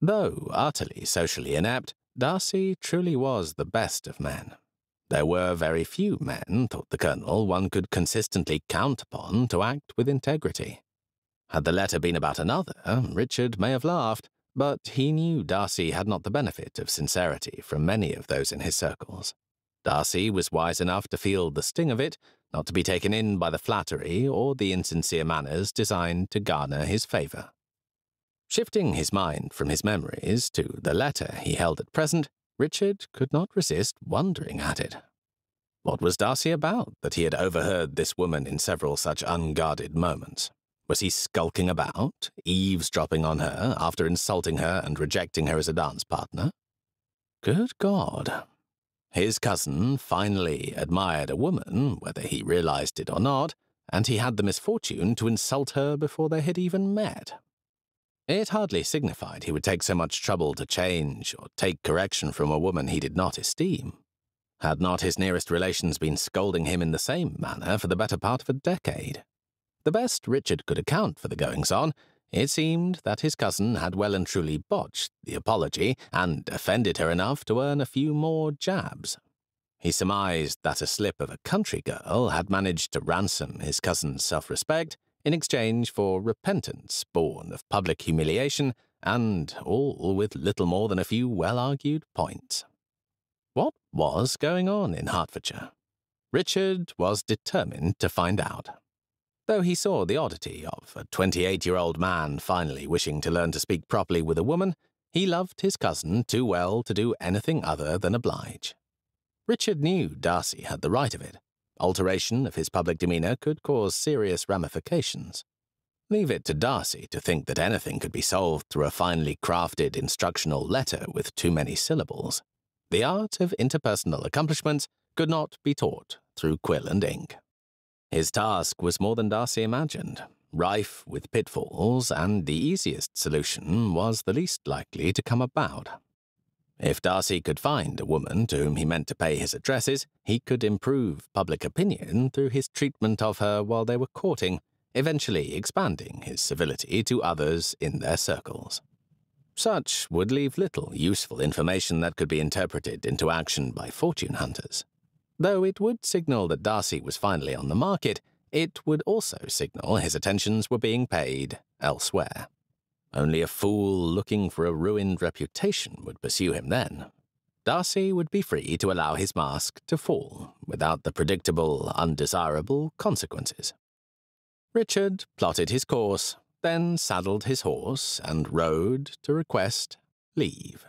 Though utterly socially inept, Darcy truly was the best of men. There were very few men, thought the Colonel, one could consistently count upon to act with integrity. Had the letter been about another, Richard may have laughed, but he knew Darcy had not the benefit of sincerity from many of those in his circles. Darcy was wise enough to feel the sting of it, not to be taken in by the flattery or the insincere manners designed to garner his favour. Shifting his mind from his memories to the letter he held at present, Richard could not resist wondering at it. What was Darcy about that he had overheard this woman in several such unguarded moments? Was he skulking about, eavesdropping on her after insulting her and rejecting her as a dance partner? Good God! His cousin finally admired a woman, whether he realized it or not, and he had the misfortune to insult her before they had even met. It hardly signified he would take so much trouble to change or take correction from a woman he did not esteem. Had not his nearest relations been scolding him in the same manner for the better part of a decade? The best Richard could account for the goings-on, it seemed that his cousin had well and truly botched the apology and offended her enough to earn a few more jabs. He surmised that a slip of a country girl had managed to ransom his cousin's self-respect in exchange for repentance born of public humiliation, and all with little more than a few well-argued points. What was going on in Hertfordshire? Richard was determined to find out. Though he saw the oddity of a 28-year-old man finally wishing to learn to speak properly with a woman, he loved his cousin too well to do anything other than oblige. Richard knew Darcy had the right of it. Alteration of his public demeanour could cause serious ramifications. Leave it to Darcy to think that anything could be solved through a finely crafted instructional letter with too many syllables. The art of interpersonal accomplishments could not be taught through quill and ink. His task was more than Darcy imagined, rife with pitfalls, and the easiest solution was the least likely to come about. If Darcy could find a woman to whom he meant to pay his addresses, he could improve public opinion through his treatment of her while they were courting, eventually expanding his civility to others in their circles. Such would leave little useful information that could be interpreted into action by fortune hunters. Though it would signal that Darcy was finally on the market, it would also signal his attentions were being paid elsewhere. Only a fool looking for a ruined reputation would pursue him then. Darcy would be free to allow his mask to fall without the predictable, undesirable consequences. Richard plotted his course, then saddled his horse and rode to request leave.